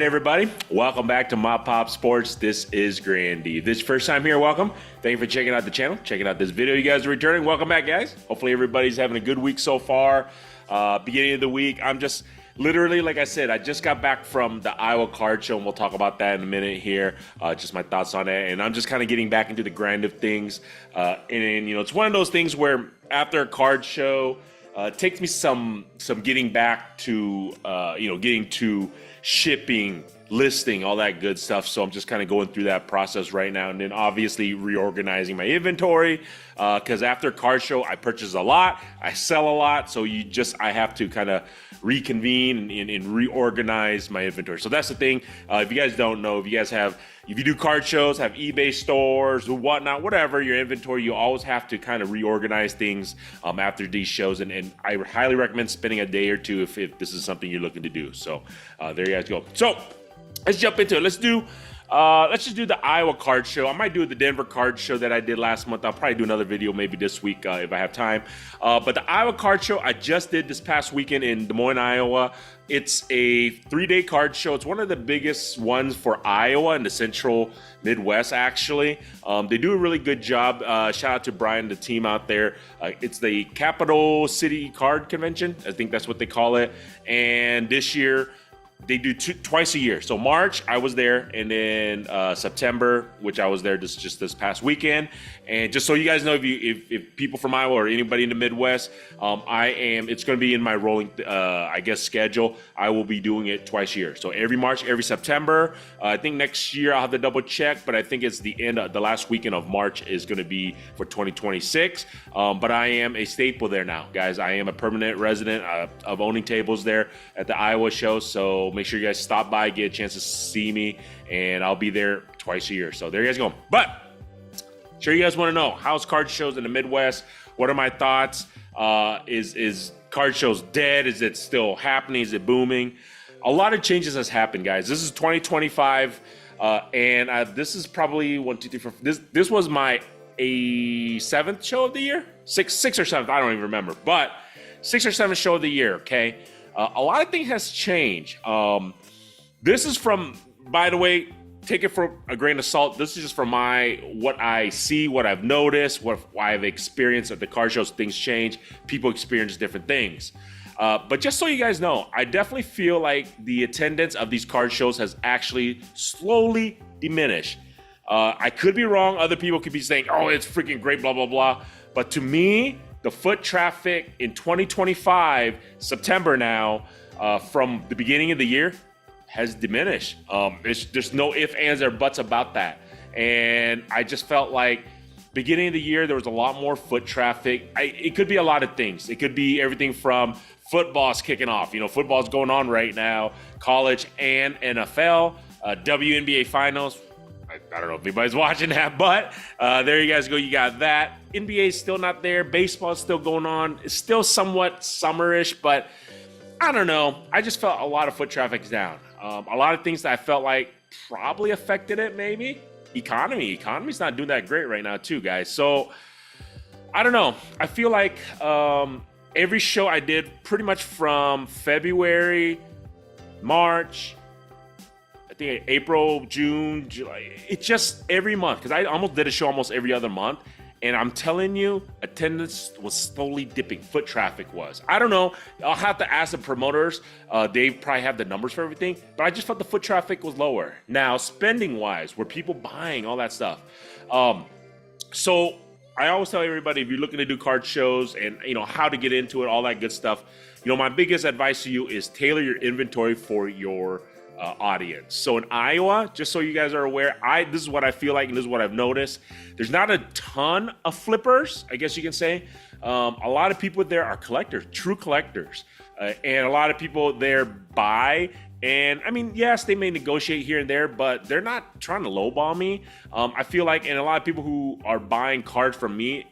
everybody. Welcome back to Mop Pop Sports. This is Grandy. If this is your first time here, welcome. Thank you for checking out the channel, checking out this video. You guys are returning. Welcome back, guys. Hopefully everybody's having a good week so far. Beginning of the week, I'm just literally, like I said, I just got back from the Iowa Card Show, and we'll talk about that in a minute here. Just my thoughts on it. And I'm just kind of getting back into the grind of things. And it's one of those things where after a card show, it takes me some getting back to, getting to shipping, listing, all that good stuff. So I'm just kind of going through that process right now. And then obviously reorganizing my inventory, because after a card show, I purchase a lot, I sell a lot. So I have to kind of reconvene and reorganize my inventory. So that's the thing. If you guys don't know, if you do card shows, have eBay stores, whatnot, whatever, your inventory, you always have to kind of reorganize things after these shows. And I highly recommend spending a day or two if this is something you're looking to do. So there you guys go. So let's jump into it. Let's just do the Iowa Card Show. I might do the Denver Card Show that I did last month. I'll probably do another video maybe this week if I have time. But the Iowa Card Show I just did this past weekend in Des Moines, Iowa. It's a 3-day card show. It's one of the biggest ones for Iowa and the central Midwest, actually. They do a really good job. Shout out to Brian, the team out there. It's the Capital City Card Convention. I think that's what they call it. And this year, they do twice a year. So March, I was there, and then September, which I was there just this past weekend. And just so you guys know, if people from Iowa or anybody in the Midwest, it's going to be in my rolling, schedule. I will be doing it twice a year. So every March, every September. I think next year I'll have to double check, but I think it's the last weekend of March is going to be for 2026. But I am a staple there now, guys. I am a permanent resident of owning tables there at the Iowa show. So make sure you guys stop by, get a chance to see me, and I'll be there twice a year. So there you guys go. But sure, you guys want to know how's card shows in the Midwest? What are my thoughts? Is card shows dead? Is it still happening? Is it booming? A lot of changes has happened, guys. This is 2025, and this is probably 1, 2, 3, 4. This was my 7th show of the year, sixth or 7th. I don't even remember, but 6th or 7th show of the year. Okay. A lot of things has changed. This is from, by the way, take it for a grain of salt. This is just from what I see, what I've noticed, what I've experienced at the card shows. Things change. People experience different things. But just so you guys know, I definitely feel like the attendance of these card shows has actually slowly diminished. I could be wrong. Other people could be saying, oh, it's freaking great, blah, blah, blah. But to me, the foot traffic in 2025, September now, from the beginning of the year, has diminished. There's no ifs, ands, or buts about that. And I just felt like beginning of the year, there was a lot more foot traffic. It could be a lot of things. It could be everything from football's kicking off. Football's going on right now, college and NFL, WNBA finals. I don't know if anybody's watching that, but there you guys go. You got that. NBA is still not there. Baseball is still going on. It's still somewhat summerish, but I don't know. I just felt a lot of foot traffic is down. A lot of things that I felt like probably affected it, maybe. Economy's not doing that great right now, too, guys. So I don't know. I feel like every show I did pretty much from February, March, I think April, June, July. It's just every month, because I almost did a show almost every other month. And I'm telling you, attendance was slowly dipping. Foot traffic was. I don't know. I'll have to ask the promoters. They probably have the numbers for everything. But I just felt the foot traffic was lower. Now, spending-wise, were people buying all that stuff? So I always tell everybody, if you're looking to do card shows and, how to get into it, all that good stuff, my biggest advice to you is tailor your inventory for your audience. So in Iowa, just so you guys are aware, this is what I feel like and this is what I've noticed. There's not a ton of flippers, I guess you can say. A lot of people there are collectors, true collectors. And a lot of people there buy. And I mean, yes, they may negotiate here and there, but they're not trying to lowball me. I feel like, and a lot of people who are buying cards from me,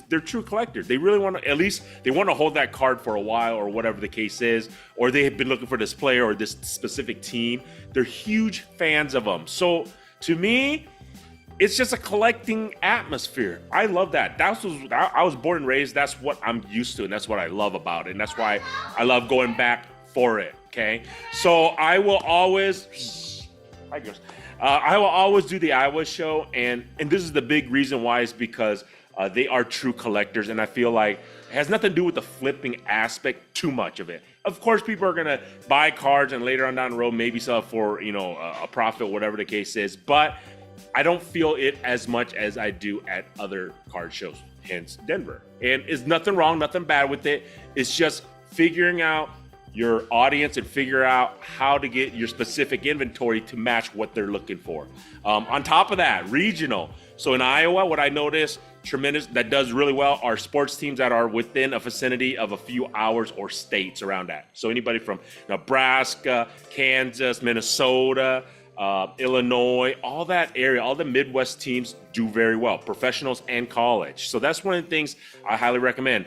they're true collectors. They really want to, at least they want to hold that card for a while or whatever the case is, or they have been looking for this player or this specific team. They're huge fans of them. So to me, it's just a collecting atmosphere. I love that. I was born and raised. That's what I'm used to, and that's what I love about it. And that's why I love going back for it. Okay, so I will always, I will always do the Iowa show, and this is the big reason why is because they are true collectors, and I feel like it has nothing to do with the flipping aspect, too much of it. Of course, people are gonna buy cards and later on down the road maybe sell for a profit, whatever the case is, but I don't feel it as much as I do at other card shows, hence Denver. And there's nothing wrong, nothing bad with it. It's just figuring out your audience and figure out how to get your specific inventory to match what they're looking for. On top of that, regional. So in Iowa, what I noticed tremendous that does really well are sports teams that are within a vicinity of a few hours or states around that. So anybody from Nebraska, Kansas, Minnesota, Illinois, all that area, all the Midwest teams do very well, professionals and college. So that's one of the things I highly recommend.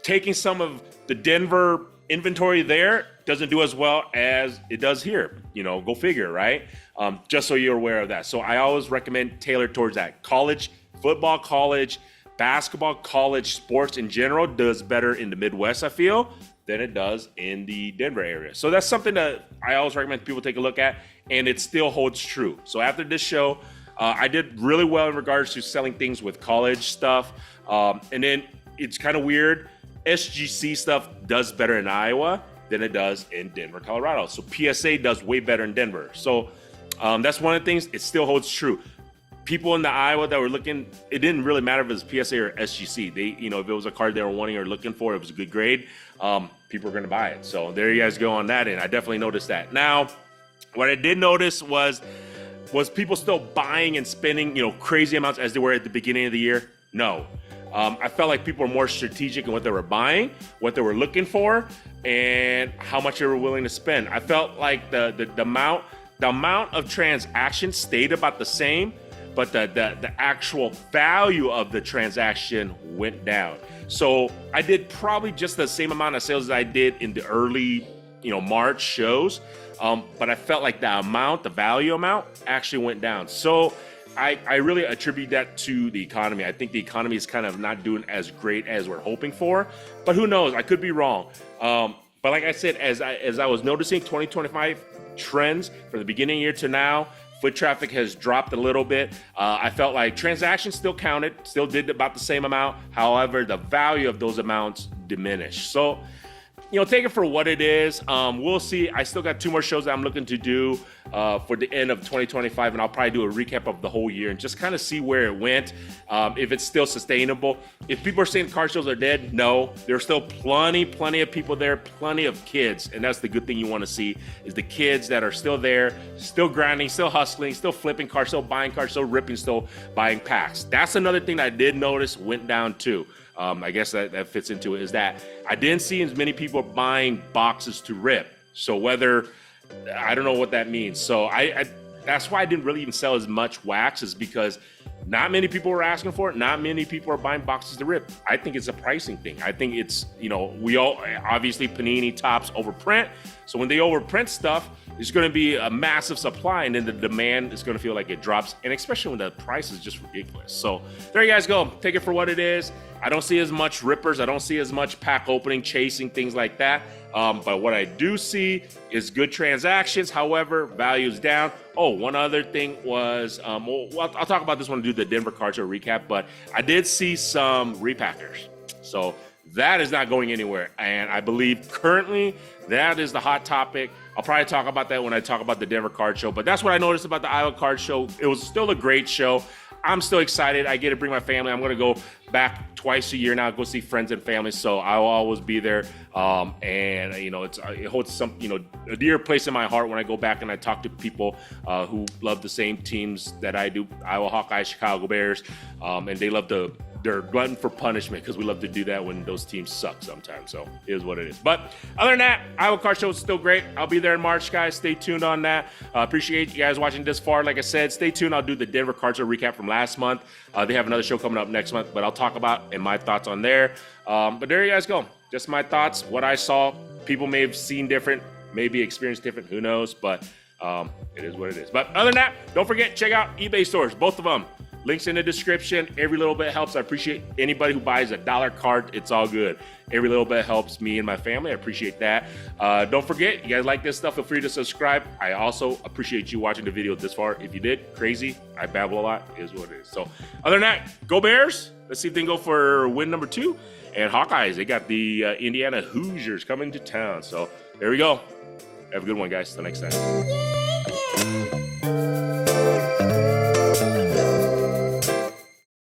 Taking some of the Denver inventory there doesn't do as well as it does here. Go figure, right? Just so you're aware of that. So I always recommend tailor towards that. College football, college basketball, college sports in general does better in the Midwest, I feel, than it does in the Denver area. So that's something that I always recommend people take a look at, and it still holds true. So after this show, I did really well in regards to selling things with college stuff. And then it's kind of weird. SGC stuff does better in Iowa than it does in Denver, Colorado. So PSA does way better in Denver. So that's one of the things. It still holds true. People in the Iowa that were looking, it didn't really matter if it was PSA or SGC. They, if it was a card they were wanting or looking for, it was a good grade, people were going to buy it. So there you guys go on that, and I definitely noticed that. Now, what I did notice was people still buying and spending, crazy amounts as they were at the beginning of the year? No. I felt like people were more strategic in what they were buying, what they were looking for, and how much they were willing to spend. I felt like the amount of transactions stayed about the same, but the actual value of the transaction went down. So I did probably just the same amount of sales as I did in the early, March shows, but I felt like the value amount actually went down. So I really attribute that to the economy. I think the economy is kind of not doing as great as we're hoping for, but who knows? I could be wrong. But like I said, as I was noticing 2025 trends from the beginning of the year to now, foot traffic has dropped a little bit. I felt like transactions still counted, still did about the same amount. However, the value of those amounts diminished. So, take it for what it is. We'll see. I still got 2 more shows that I'm looking to do for the end of 2025, and I'll probably do a recap of the whole year and just kind of see where it went, if it's still sustainable. If people are saying car shows are dead, no. There's still plenty of people there, plenty of kids, and that's the good thing you want to see is the kids that are still there, still grinding, still hustling, still flipping cars, still buying cars, still ripping, still buying packs. That's another thing that I did notice went down too. I guess that fits into it, is that I didn't see as many people buying boxes to rip. So I don't know what that means. So I that's why I didn't really even sell as much wax, is because not many people were asking for it. Not many people are buying boxes to rip. I think it's a pricing thing. I think it's, we all, obviously Panini Topps overprint. So when they overprint stuff, there's going to be a massive supply, and then the demand is going to feel like it drops, and especially when the price is just ridiculous. So there you guys go. Take it for what it is. I don't see as much rippers. I don't see as much pack opening, chasing, things like that. But what I do see is good transactions. However, value is down. Oh, one other thing was, I'll talk about this when I do the Denver Card Show recap, but I did see some repackers. So that is not going anywhere. And I believe currently that is the hot topic. I'll probably talk about that when I talk about the Denver Card Show. But that's what I noticed about the Iowa Card Show. It was still a great show. I'm still excited. I get to bring my family. I'm going to go back twice a year now, go see friends and family. So I will always be there. And it holds some, a dear place in my heart when I go back and I talk to people who love the same teams that I do, Iowa Hawkeyes, Chicago Bears. And they're glutton for punishment because we love to do that when those teams suck sometimes. So it is what it is. But other than that, Iowa Card Show is still great. I'll be there in March, guys. Stay tuned on that. Appreciate you guys watching this far. Like I said, stay tuned. I'll do the Denver Card Show recap from last month. They have another show coming up next month, but I'll talk about and my thoughts on there. But there you guys go. Just my thoughts, what I saw. People may have seen different, maybe experienced different, who knows, but it is what it is. But other than that, don't forget, check out eBay stores, both of them. Links in the description. Every little bit helps. I appreciate anybody who buys a $1 card. It's all good. Every little bit helps me and my family. I appreciate that. Don't forget, you guys like this stuff, feel free to subscribe. I also appreciate you watching the video this far. If you did, crazy. I babble a lot. It is what it is. So other than that, go Bears. Let's see if they can go for win number 2. And Hawkeyes, they got the Indiana Hoosiers coming to town. So there we go. Have a good one, guys. Till next time.